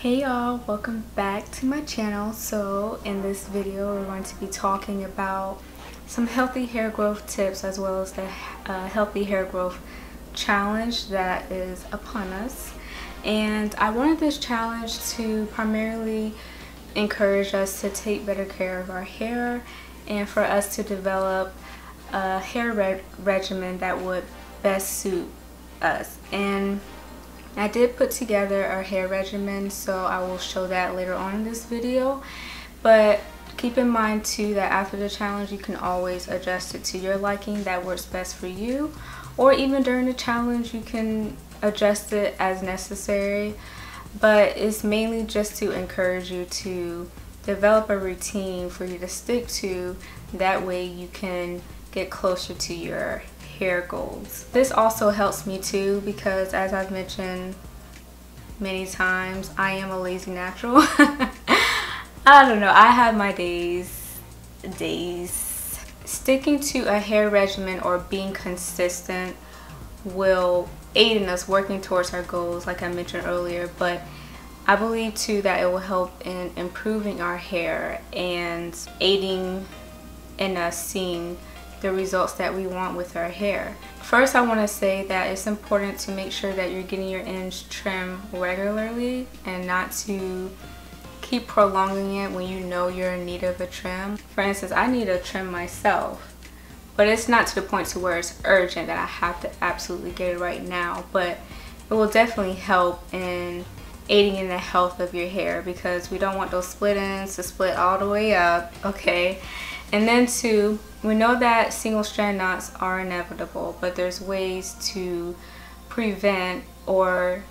Hey y'all, welcome back to my channel. So in this video we're going to be talking about some healthy hair growth tips as well as the healthy hair growth challenge that is upon us. And I wanted this challenge to primarily encourage us to take better care of our hair and for us to develop a hair regimen that would best suit us. And I did put together a hair regimen, so I will show that later on in this video. But keep in mind too that after the challenge you can always adjust it to your liking that works best for you, or even during the challenge you can adjust it as necessary. But it's mainly just to encourage you to develop a routine for you to stick to, that way you can get closer to your hair goals. This also helps me too because, as I've mentioned many times, I am a lazy natural. I don't know, I have my days. Sticking to a hair regimen or being consistent will aid in us working towards our goals, like I mentioned earlier, but I believe too that it will help in improving our hair and aiding in us seeing the results that we want with our hair. First, I want to say that it's important to make sure that you're getting your ends trimmed regularly and not to keep prolonging it when you know you're in need of a trim. For instance, I need a trim myself, but it's not to the point to where it's urgent that I have to absolutely get it right now, but it will definitely help in aiding in the health of your hair because we don't want those split ends to split all the way up, okay? And then two, we know that single strand knots are inevitable, but there's ways to prevent or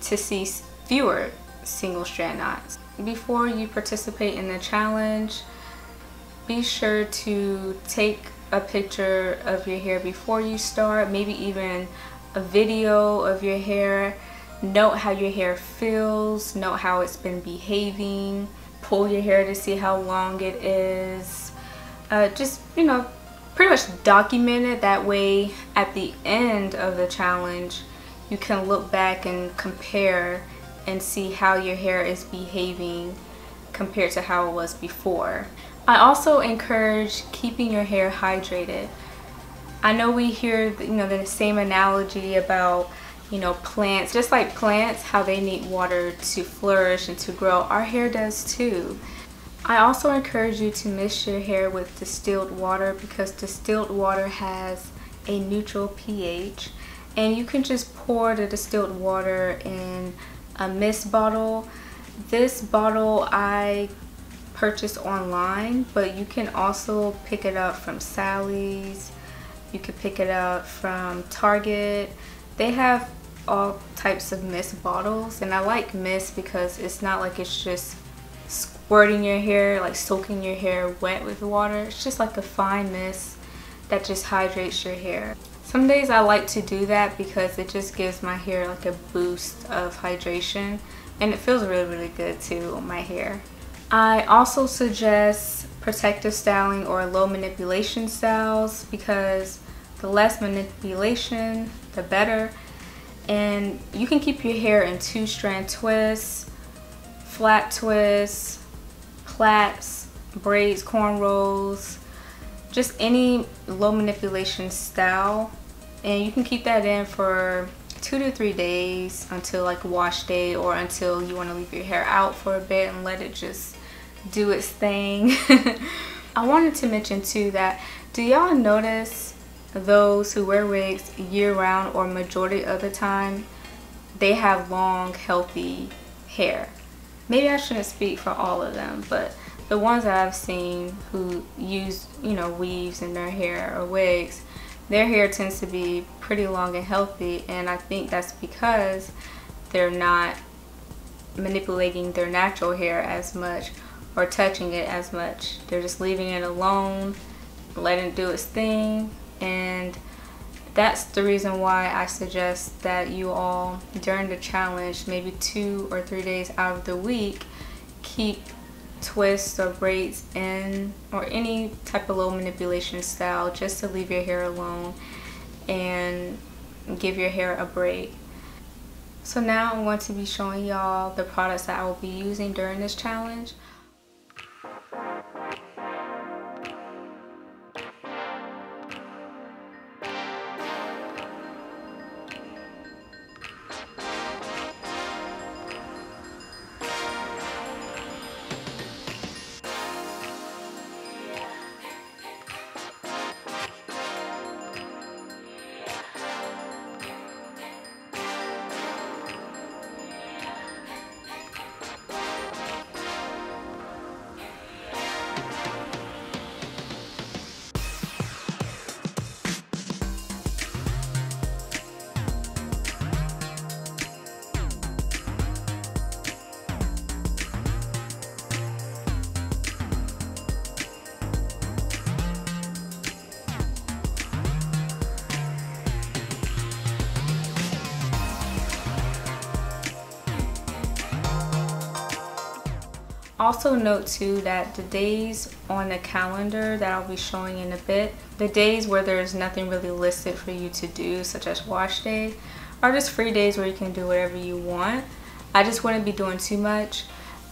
to see fewer single strand knots. Before you participate in the challenge, be sure to take a picture of your hair before you start, maybe even a video of your hair. Note how your hair feels, note how it's been behaving, pull your hair to see how long it is. Just, you know, pretty much document it. That way at the end of the challenge you can look back and compare and see how your hair is behaving compared to how it was before. I also encourage keeping your hair hydrated. I know we hear, you know, the same analogy about, you know, plants. Just like plants, how they need water to flourish and to grow, our hair does too. I also encourage you to mix your hair with distilled water because distilled water has a neutral pH, and you can just pour the distilled water in a mist bottle. This bottle I purchased online, but you can also pick it up from Sally's. You can pick it up from Target. They have all types of mist bottles, and I like mist because it's not like it's just squirting your hair, like soaking your hair wet with water. It's just like a fine mist that just hydrates your hair. Some days I like to do that because it just gives my hair like a boost of hydration, and it feels really good too on my hair. I also suggest protective styling or low manipulation styles because the less manipulation the better, and you can keep your hair in 2-strand twists, flat twists, plaits, braids, cornrows, just any low manipulation style, and you can keep that in for 2 to 3 days until like wash day, or until you want to leave your hair out for a bit and let it just do its thing. I wanted to mention too that, do y'all notice those who wear wigs year-round or majority of the time, they have long healthy hair? Maybe I shouldn't speak for all of them, but the ones that I've seen who use, you know, weaves in their hair or wigs, their hair tends to be pretty long and healthy, and I think that's because they're not manipulating their natural hair as much or touching it as much. They're just leaving it alone, letting it do its thing, and that's the reason why I suggest that you all, during the challenge, maybe 2 or 3 days out of the week, keep twists or braids in, or any type of low manipulation style, just to leave your hair alone and give your hair a break. So now I'm going to be showing y'all the products that I will be using during this challenge. Also note too that the days on the calendar that I'll be showing in a bit, the days where there's nothing really listed for you to do, such as wash day, are just free days where you can do whatever you want. I just wouldn't be doing too much.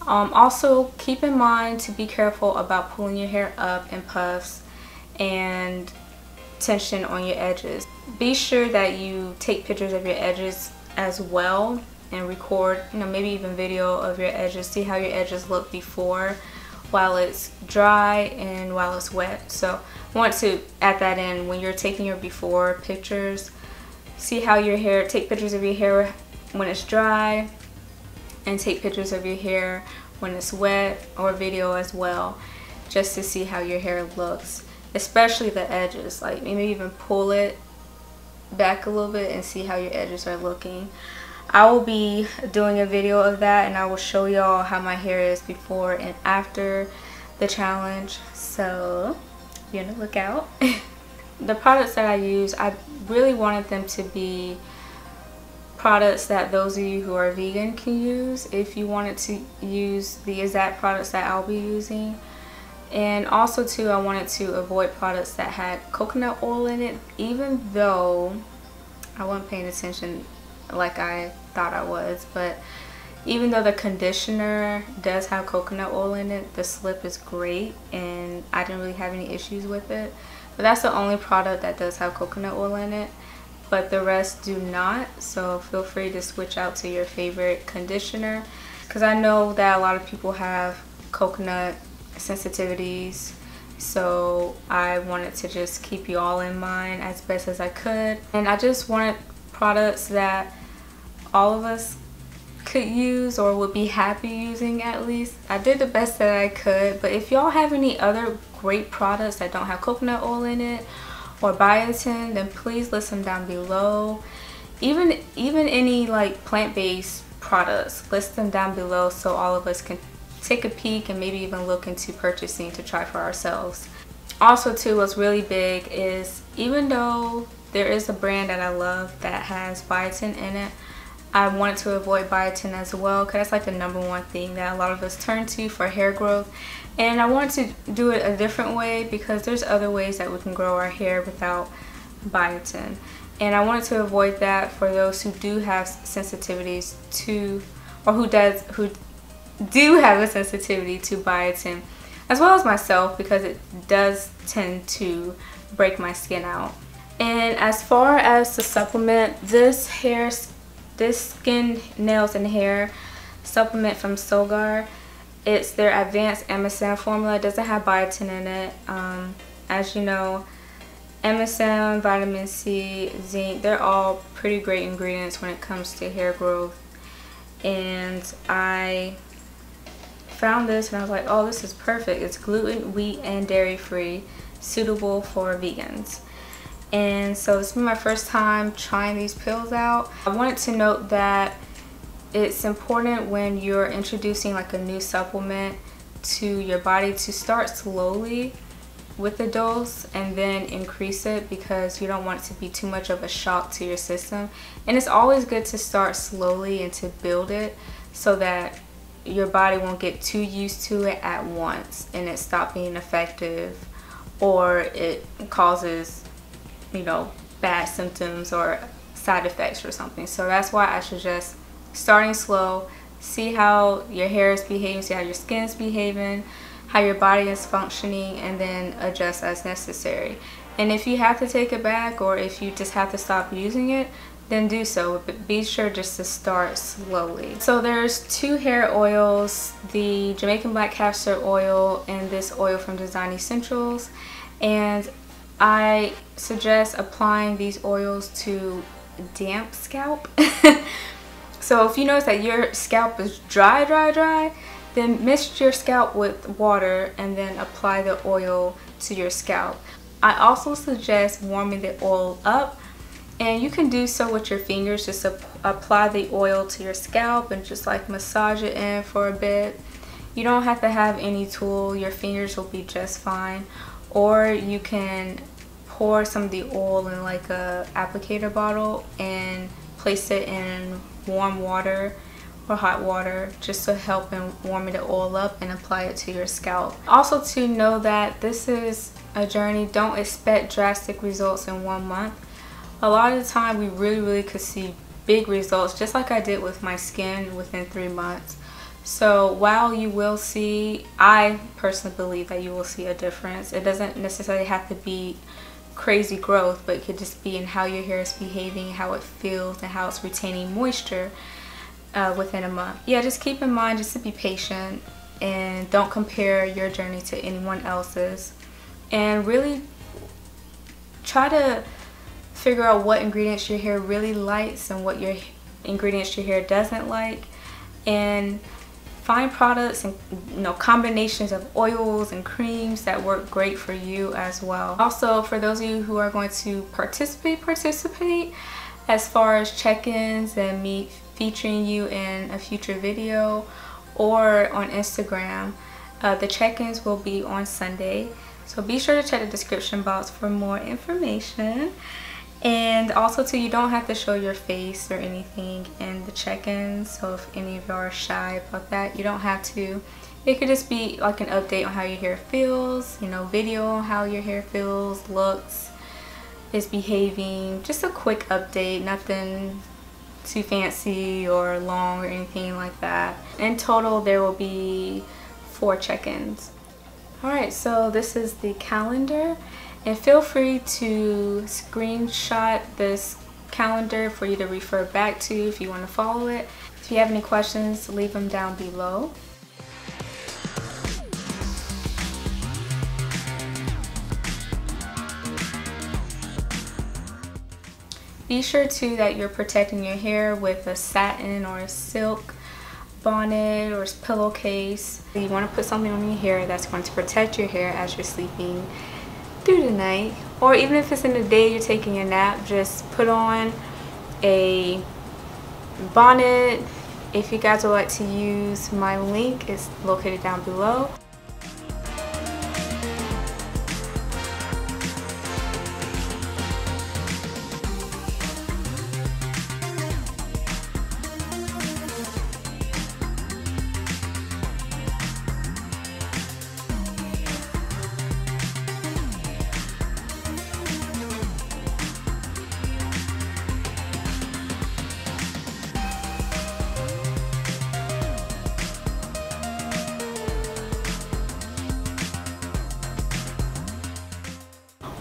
Also keep in mind to be careful about pulling your hair up in puffs and tension on your edges. Be sure that you take pictures of your edges as well and record, maybe even video of your edges. See how your edges look before, while it's dry and while it's wet. So I want to add that in when you're taking your before pictures. See how your hair, take pictures of your hair when it's dry and take pictures of your hair when it's wet, or video as well, just to see how your hair looks, especially the edges. Like maybe even pull it back a little bit and see how your edges are looking. I will be doing a video of that, and I will show y'all how my hair is before and after the challenge, so be on the lookout. The products that I use, I really wanted them to be products that those of you who are vegan can use if you wanted to use the exact products that I'll be using. And also too, I wanted to avoid products that had coconut oil in it, even though I wasn't paying attention like I thought I was. But even though the conditioner does have coconut oil in it, the slip is great and I didn't really have any issues with it. But that's the only product that does have coconut oil in it, but the rest do not. So feel free to switch out to your favorite conditioner, because I know that a lot of people have coconut sensitivities, so I wanted to just keep you all in mind as best as I could. And I just wanted products that all of us could use or would be happy using. At least I did the best that I could, but if y'all have any other great products that don't have coconut oil in it or biotin, then please list them down below. Even any like plant-based products, list them down below so all of us can take a peek and maybe even look into purchasing to try for ourselves. Also too, what's really big is, even though there is a brand that I love that has biotin in it, I wanted to avoid biotin as well, because that's like the #1 thing that a lot of us turn to for hair growth. And I wanted to do it a different way, because there's other ways that we can grow our hair without biotin. And I wanted to avoid that for those who do have sensitivities to, or who do have a sensitivity to biotin, as well as myself, because it does tend to break my skin out. And as far as the supplement, this skin, nails, and hair supplement from Solgar, it's their advanced MSM formula. It doesn't have biotin in it. As you know, MSM, vitamin C, zinc, they're all pretty great ingredients when it comes to hair growth. And I found this and I was like, oh, this is perfect. It's gluten, wheat, and dairy free, suitable for vegans. And so it's been my first time trying these pills out. I wanted to note that it's important when you're introducing like a new supplement to your body to start slowly with the dose and then increase it, because you don't want it to be too much of a shock to your system. And it's always good to start slowly and to build it so that your body won't get too used to it at once and it stop being effective, or it causes, you know, bad symptoms or side effects or something. So that's why I suggest starting slow, see how your hair is behaving, see how your skin is behaving, how your body is functioning, and then adjust as necessary. And if you have to take it back, or if you just have to stop using it, then do so, but be sure just to start slowly. So there's 2 hair oils, the Jamaican Black Castor Oil and this oil from Design Essentials, and I suggest applying these oils to damp scalp. So if you notice that your scalp is dry, then mix your scalp with water and then apply the oil to your scalp. I also suggest warming the oil up, and you can do so with your fingers. Just apply the oil to your scalp and just like massage it in for a bit. You don't have to have any tool, your fingers will be just fine. Or you can pour some of the oil in like a applicator bottle and place it in warm water or hot water just to help in warming the oil up and apply it to your scalp. Also, to know that this is a journey, don't expect drastic results in 1 month. A lot of the time we really could see big results, just like I did with my skin, within 3 months. So while you will see, I personally believe that you will see a difference. It doesn't necessarily have to be crazy growth, but it could just be in how your hair is behaving, how it feels, and how it's retaining moisture within a month. Yeah, just keep in mind just to be patient and don't compare your journey to anyone else's, and really try to figure out what ingredients your hair really likes and what your ingredients your hair doesn't like, and find products and combinations of oils and creams that work great for you as well. Also, for those of you who are going to participate as far as check-ins and me featuring you in a future video or on Instagram, the check-ins will be on Sunday, so be sure to check the description box for more information. And also too, you don't have to show your face or anything in the check-ins, so if any of you are shy about that, you don't have to. It could just be like an update on how your hair feels, video on how your hair feels, looks, is behaving, just a quick update, nothing too fancy or long or anything like that. In total there will be 4 check-ins. Alright, so this is the calendar. And feel free to screenshot this calendar for you to refer back to if you want to follow it. If you have any questions, leave them down below. Be sure too that you're protecting your hair with a satin or a silk bonnet or pillowcase. You want to put something on your hair that's going to protect your hair as you're sleeping through the night, or even if it's in the day you're taking a nap, just put on a bonnet. If you guys would like to use my link, it's located down below.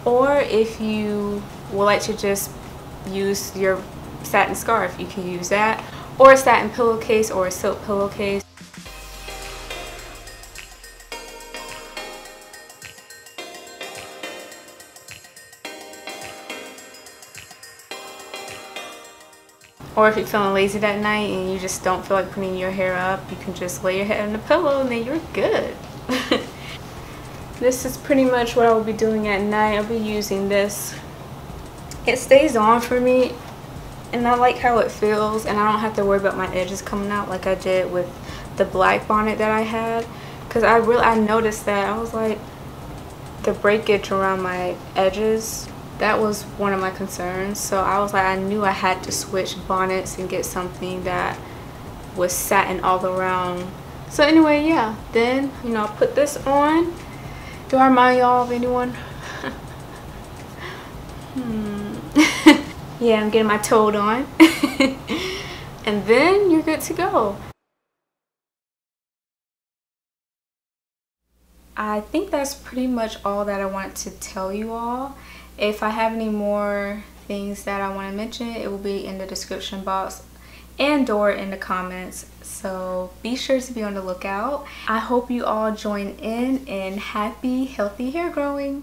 Or if you would like to just use your satin scarf, you can use that, or a satin pillowcase or a silk pillowcase. Or if you're feeling lazy that night and you just don't feel like putting your hair up, you can just lay your head on the pillow and then you're good. This is pretty much what I will be doing at night. I'll be using this. It stays on for me and I like how it feels, and I don't have to worry about my edges coming out like I did with the black bonnet that I had, because I noticed that I was like, the breakage around my edges, that was one of my concerns. So I was like, I knew I had to switch bonnets and get something that was satin all around. So anyway, yeah, then I put this on. Do I remind y'all of anyone? Yeah, I'm getting my toad on. And then you're good to go. I think that's pretty much all that I wanted to tell you all. If I have any more things that I want to mention, it will be in the description box and or in the comments, so be sure to be on the lookout. I hope you all join in happy healthy hair growing.